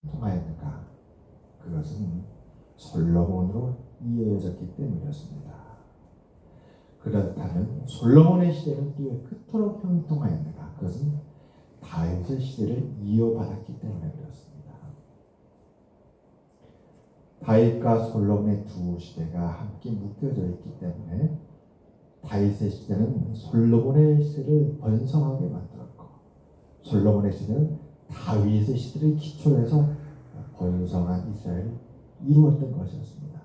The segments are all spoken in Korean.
통하였는가? 그것은 솔로몬으로 이어졌기 때문이었습니다. 그렇다면 솔로몬의 시대는 또 왜 그토록 형통하였는가? 그것은 다윗의 시대를 이어받았기 때문에 그렇습니다. 다윗과 솔로몬의 두 시대가 함께 묶여져 있기 때문에 다윗의 시대는 솔로몬의 시대를 번성하게 만들었고, 솔로몬의 시대는 다윗의 시대를 기초로 해서 번성한 이스라엘을 이루었던 것이었습니다.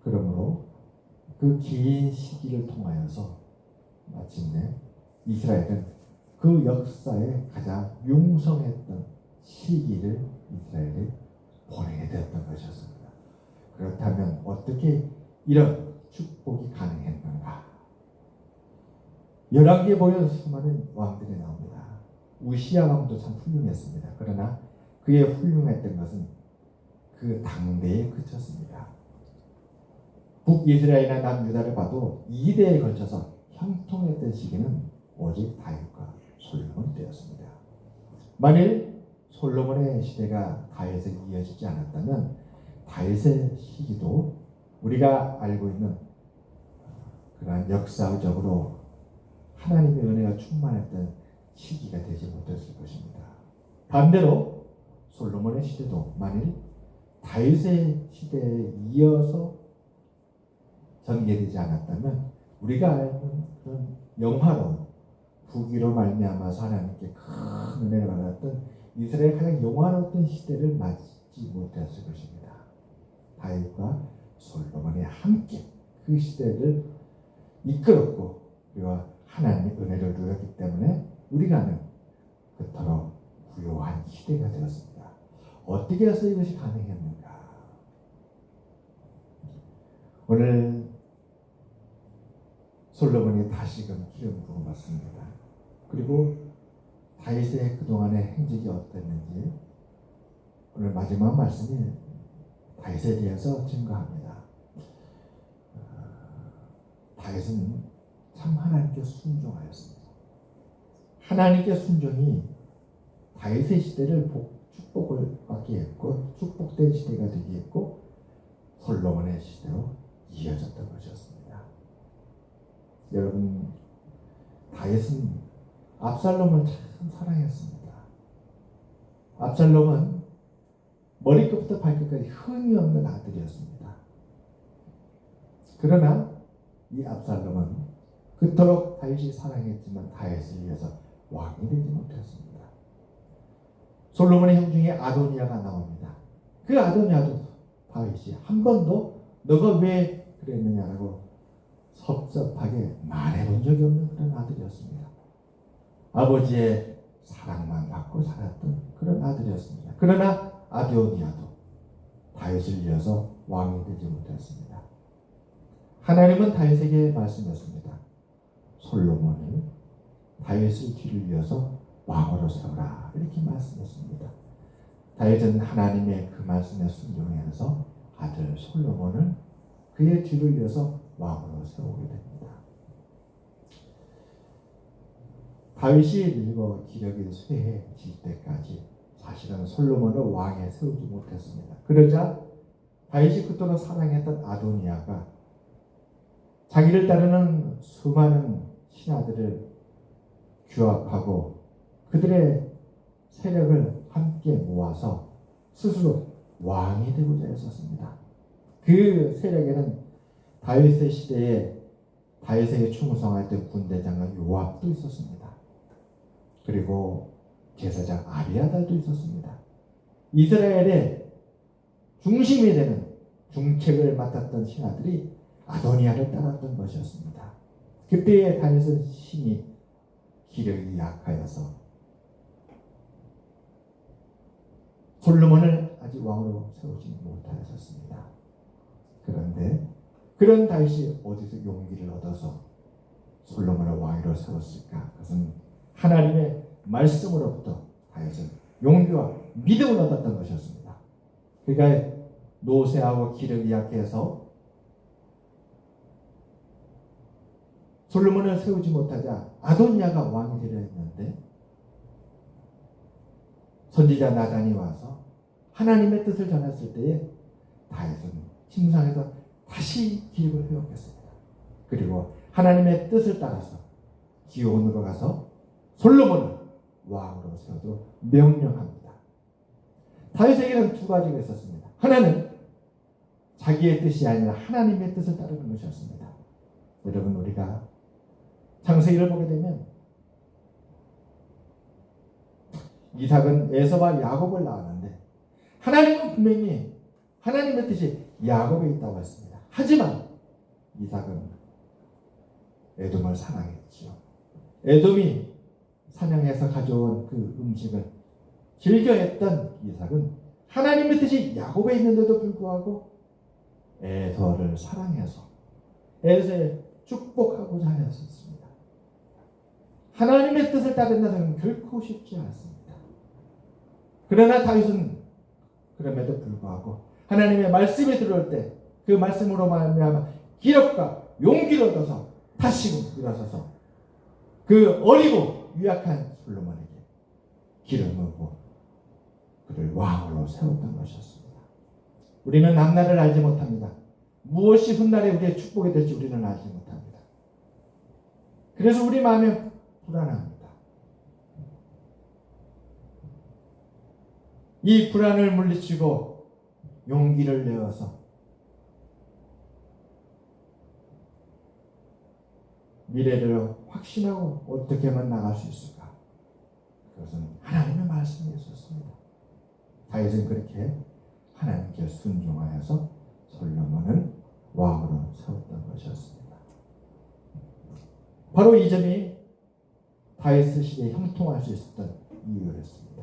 그러므로 그 긴 시기를 통하여서 마침내 이스라엘은 그 역사의 가장 융성했던 시기를 이스라엘에 보내게 되었던 것이었습니다. 그렇다면 어떻게 이런 축복이 가능했는가? 열왕기에 보면 수많은 왕들이 나옵니다. 우시야 왕도 참 훌륭했습니다. 그러나 그의 훌륭했던 것은 그 당대에 그쳤습니다. 북이스라엘이나 남유다를 봐도 2대에 걸쳐서 형통했던 시기는 오직 다윗과 솔로몬 때였습니다. 만일 솔로몬의 시대가 다윗에 이어지지 않았다면 다윗의 시기도 우리가 알고 있는 그러한 역사적으로 하나님의 은혜가 충만했던 시기가 되지 못했을 것입니다. 반대로 솔로몬의 시대도 만일 다윗의 시대에 이어서 전개되지 않았다면 우리가 알는 그런 영화로운 부귀로 말미암아서 하나님께 큰 은혜를 받았던 이스라엘 가장 영화로웠던 시대를 맞지 못했을 것입니다. 다윗과 솔로몬이 함께 그 시대를 이끌었고 우리가 하나님의 은혜를 누렸기 때문에 우리가 아는 그토록 부요한 시대가 되었습니다. 어떻게 해서 이것이 가능했는가? 오늘 솔로몬이 다시금 기름 부음 받습니다. 그리고 다윗의 그동안의 행적이 어땠는지 오늘 마지막 말씀이 다윗에 대해서 증거합니다. 다윗은 참 하나님께 순종하였습니다. 하나님께 순종이 다윗의 시대를 축복을 받게 했고 축복된 시대가 되게 했고 솔로몬의 시대로 이어졌던 것이었습니다. 여러분, 다윗은 압살롬을 참 사랑했습니다. 압살롬은 머리끝부터 발끝까지 흠이 없는 아들이었습니다. 그러나 이 압살롬은 그토록 다윗이 사랑했지만 다윗을 위해서 왕이 되지 못했습니다. 솔로몬의 형 중에 아도니아가 나옵니다. 그 아도니아도 다윗이 한 번도 너가 왜 그랬느냐라고 섭섭하게 말해본 적이 없는 그런 아들이었습니다. 아버지의 사랑만 받고 살았던 그런 아들이었습니다. 그러나 아도니아도 다윗을 위해서 왕이 되지 못했습니다. 하나님은 다윗에게 말씀했습니다. 솔로몬을 다윗을 뒤를 이어서 왕으로 세우라 이렇게 말씀했습니다. 다윗은 하나님의 그 말씀에 순종해서 아들 솔로몬을 그의 뒤를 이어서 왕으로 세우게 됩니다. 다윗이 늙어 기력이 쇠해질 때까지 사실은 솔로몬을 왕에 세우지 못했습니다. 그러자 다윗이 그토록 사랑했던 아도니아가 자기를 따르는 수많은 신하들을 규합하고 그들의 세력을 함께 모아서 스스로 왕이 되고자 했었습니다. 그 세력에는 다윗의 시대에 다윗에게 충성할 때 군대장관 요압도 있었습니다. 그리고 제사장 아비아달도 있었습니다. 이스라엘의 중심이 되는 중책을 맡았던 신하들이 아도니아를 따랐던 것이었습니다. 그때의 다윗은 심히 기력이 약하여서 솔로몬을 아직 왕으로 세우지 못하였습니다. 그런데 그런 다윗이 어디서 용기를 얻어서 솔로몬을 왕으로 세웠을까? 그것은 하나님의 말씀으로부터 다윗은 용기와 믿음을 얻었던 것이었습니다. 그러니까 노쇠하고 기력이 약해서 솔로몬을 세우지 못하자 아도니아가 왕이 되려 했는데 선지자 나단이 와서 하나님의 뜻을 전했을 때에 다윗은 침상에서 다시 기립을 회복했습니다. 그리고 하나님의 뜻을 따라서 기온으로 가서 솔로몬을 왕으로 세워도 명령합니다. 다윗에게는 두 가지가 있었습니다. 하나는 자기의 뜻이 아니라 하나님의 뜻을 따르는 것이었습니다. 여러분, 우리가 창세기를 보게 되면 이삭은 에서와 야곱을 낳았는데 하나님은 분명히 하나님의 뜻이 야곱에 있다고 했습니다. 하지만 이삭은 에돔을 사랑했지요. 에돔이 사냥해서 가져온 그 음식을 즐겨 했던 이삭은 하나님의 뜻이 야곱에 있는데도 불구하고 에서를 사랑해서 에서에 축복하고자 하였습니다. 하나님의 뜻을 따른다는 것은 결코 쉽지 않습니다. 그러나 다윗은 그럼에도 불구하고 하나님의 말씀이 들어올 때 그 말씀으로 말미암아 기력과 용기를 얻어서 다시 일어서서 그 어리고 유약한 솔로몬에게 기름을 부어 그를 왕으로 세웠던 것이었습니다. 우리는 앞날을 알지 못합니다. 무엇이 훗날에 우리의 축복이 될지 우리는 알지 못합니다. 그래서 우리 마음에 불안합니다. 이 불안을 물리치고 용기를 내어서 미래를 확신하고 어떻게 하면 나갈 수 있을까? 그것은 하나님의 말씀이 있었습니다. 다윗은 그렇게 하나님께 순종하여서 솔로몬을 왕으로 세웠던 것이었습니다. 바로 이 점이 다윗 시대에 형통할 수 있었던 이유였습니다.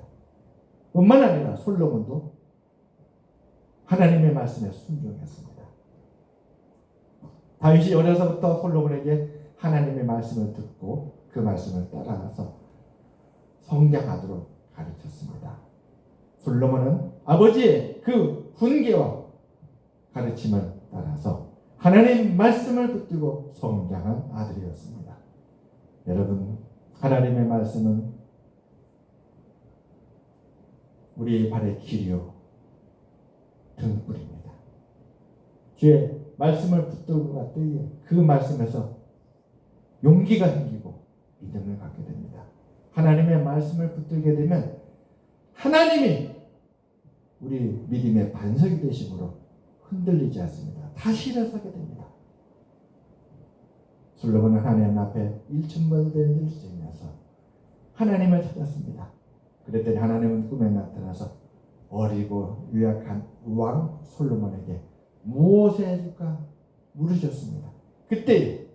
뿐만 아니라 솔로몬도 하나님의 말씀에 순종했습니다. 다윗이 어려서부터 솔로몬에게 하나님의 말씀을 듣고 그 말씀을 따라서 성장하도록 가르쳤습니다. 솔로몬은 아버지의 그 훈계와 가르침을 따라서 하나님의 말씀을 붙들고 성장한 아들이었습니다. 여러분, 하나님의 말씀은 우리의 발의 길이요 등불입니다. 주의 말씀을 붙들고 갈 때에 그 말씀에서 용기가 생기고 믿음을 갖게 됩니다. 하나님의 말씀을 붙들게 되면 하나님이 우리 믿음의 반석이 되심으로 흔들리지 않습니다. 다시 일어서게 됩니다. 솔로몬은 하나님 앞에 1000번을 일주면서 하나님을 찾았습니다. 그랬더니 하나님은 꿈에 나타나서 어리고 유약한 왕 솔로몬에게 무엇을 해줄까 물으셨습니다. 그때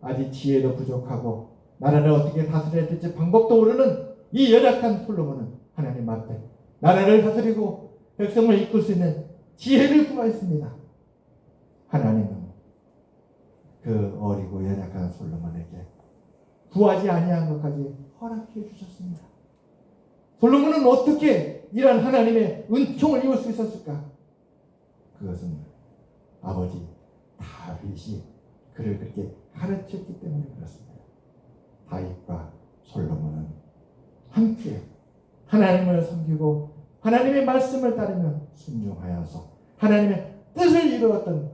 아직 지혜도 부족하고 나라를 어떻게 다스려야 될지 방법도 모르는 이 연약한 솔로몬은 하나님 앞에 나라를 다스리고 백성을 이끌 수 있는 지혜를 구하였습니다. 하나님은 그 어리고 연약한 솔로몬에게 구하지 아니한 것까지 허락해 주셨습니다. 솔로몬은 어떻게 이런 하나님의 은총을 입을 수 있었을까? 그것은 아버지 다윗이 그를 그렇게 가르쳤기 때문에 그렇습니다. 다윗과 솔로몬은 함께 하나님을 섬기고 하나님의 말씀을 따르며 순종하여서 하나님의 뜻을 이루었던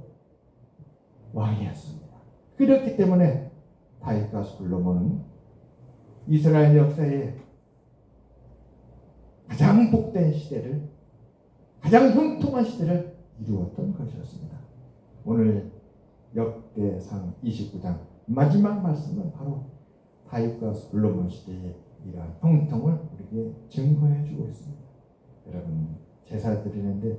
왕이었습니다. 그렇기 때문에 다윗과 솔로몬은 이스라엘 역사에 가장 복된 시대를, 가장 형통한 시대를 이루었던 것이었습니다. 오늘 역대상 29장 마지막 말씀은 바로 다윗과 솔로몬 시대의 이러한 형통을 우리에게 증거해 주고 있습니다. 여러분, 제사 드리는데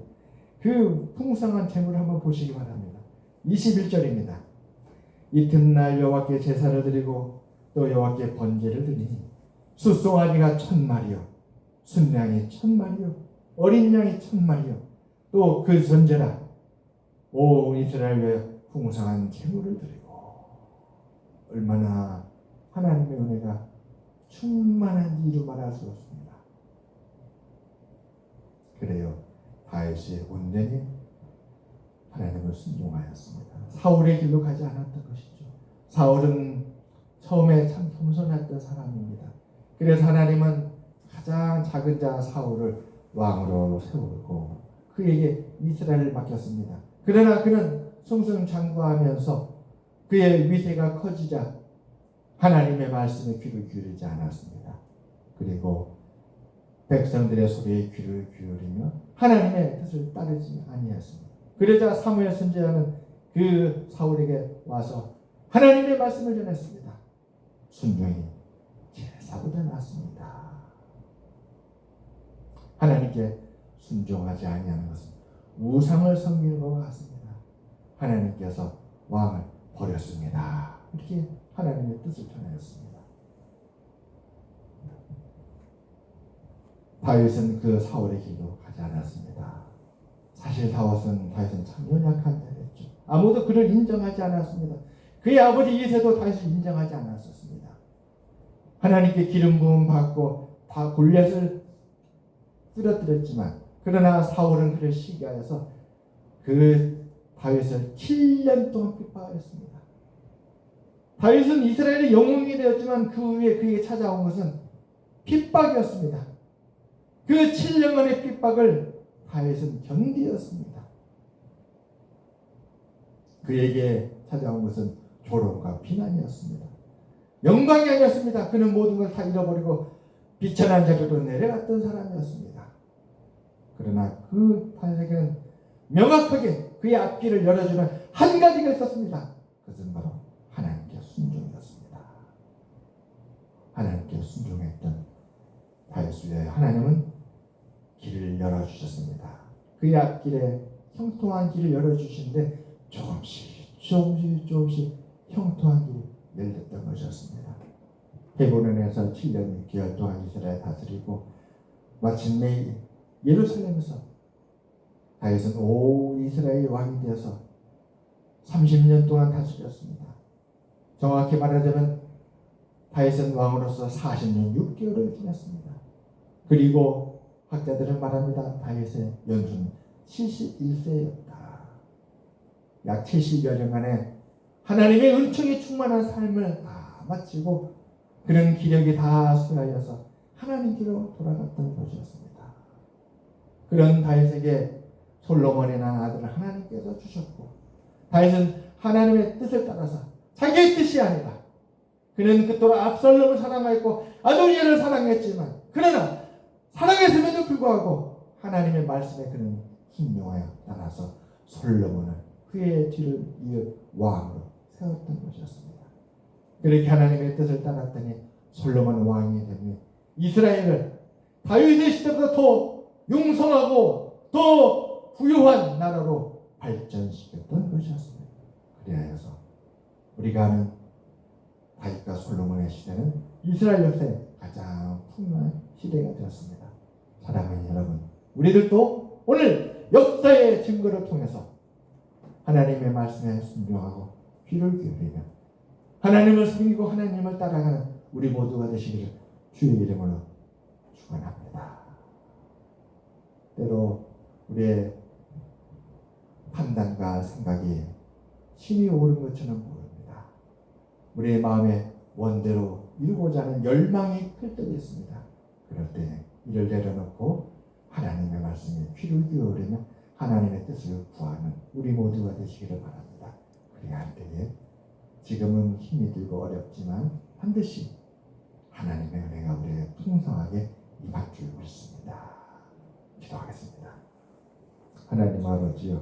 그 풍성한 재물을 한번 보시기 바랍니다. 21절입니다. 이튿날 여호와께 제사를 드리고 또 여호와께 번제를 드리니 숫송아지가 1000마리요 순양이 1000마리요 어린 양이 1000마리요 또 그 전제라 온 이스라엘에 풍성한 재물을 드리고. 얼마나 하나님의 은혜가 충만한 이루 말할 수 없습니다. 그래요, 다윗이 온전히 하나님을 순종하였습니다. 사울의 길로 가지 않았던 것이죠. 사울은 처음에 참 겸손했던 사람입니다. 그래서 하나님은 가장 작은 자 사울을 왕으로 세우고 그에게 이스라엘을 맡겼습니다. 그러나 그는 승승장구하면서 그의 위세가 커지자 하나님의 말씀에 귀를 기울이지 않았습니다. 그리고 백성들의 소리에 귀를 기울이며 하나님의 뜻을 따르지 아니했습니다. 그러자 사무엘 선지자는 그 사울에게 와서 하나님의 말씀을 전했습니다. 순종이 제사보다 낫습니다. 하나님께 순종하지 아니하는 것은 우상을 섬기는 것과 같습니다. 하나님께서 왕을 버렸습니다. 이렇게 하나님의 뜻을 전하였습니다. 다윗은 그 사울의 길로 가지 않았습니다. 사실 다윗은 참 연약한 자였죠. 아무도 그를 인정하지 않았습니다. 그의 아버지 이새도 다윗을 인정하지 않았었습니다. 하나님께 기름 부음 받고 다 골리앗을 쓰러뜨렸지만 그러나 사울은 그를 시기하여서 그 다윗을 7년 동안 핍박하였습니다. 다윗은 이스라엘의 영웅이 되었지만 그 후에 그에게 찾아온 것은 핍박이었습니다. 그 7년간의 핍박을 다윗은 견디었습니다. 그에게 찾아온 것은 조롱과 비난이었습니다. 영광이 아니었습니다. 그는 모든 걸 다 잃어버리고 비천한 자리로 내려갔던 사람이었습니다. 그러나 그 다윗에게는 명확하게 그의 앞길을 열어주는 한 가지가 있었습니다. 그것은 바로 하나님께 순종이었습니다. 하나님께 순종했던 다윗을 위해 하나님은 길을 열어주셨습니다. 그의 앞길에 형통한 길을 열어주시는데 조금씩 형통한 길이 열렸던 것이었습니다. 헤브론에서 7년 6개월 동안 이스라엘 다스리고 마침내 예루살렘에서 다윗은 온 이스라엘 왕이 되어서 30년 동안 다스렸습니다. 정확히 말하자면 다윗은 왕으로서 40년 6개월을 지냈습니다. 그리고 학자들은 말합니다. 다윗의 연수는 71세였다. 약 70여 년간의 하나님의 은총이 충만한 삶을 다 마치고 그런 기력이 다 쇠하여서 하나님께로 돌아갔던 것이었습니다. 그런 다윗에게 솔로몬의 난 아들을 하나님께서 주셨고 다윗은 하나님의 뜻을 따라서 자기의 뜻이 아니라 그는 그토록 압살롬을 사랑하였고 아도니아를 사랑했지만 그러나 사랑했음에도 불구하고 하나님의 말씀에 그는 순종하여 따라서 솔로몬을 그의 뒤를 이어 왕으로 세웠던 것이었습니다. 그렇게 하나님의 뜻을 따랐더니 솔로몬 왕이 되며 이스라엘을 다윗의 시대보다 더 용성하고 더 부유한 나라로 발전시켰던 것이었습니다. 그리하여서 우리가 아는 다윗과 솔로몬의 시대는 이스라엘 역사의 가장 풍요한 시대가 되었습니다. 사랑하는 여러분, 우리들도 오늘 역사의 증거를 통해서 하나님의 말씀에 순종하고 귀를 기울이며 하나님을 섬기고 하나님을 따라가는 우리 모두가 되시기를 주의 이름으로 축원합니다. 때로 우리의 판단과 생각이 신이 오른 것처럼 보입니다. 우리의 마음에 원대로 이루고자 하는 열망이 클 때도 있습니다. 그럴 때 이를 내려놓고 하나님의 말씀에 귀를 기울이며 하나님의 뜻을 구하는 우리 모두가 되시기를 바랍니다. 그리할 때에 지금은 힘이 들고 어렵지만 반드시 하나님의 은혜가 우리에게 풍성하게 임할 줄 믿습니다. 기도하겠습니다. 하나님 아버지요,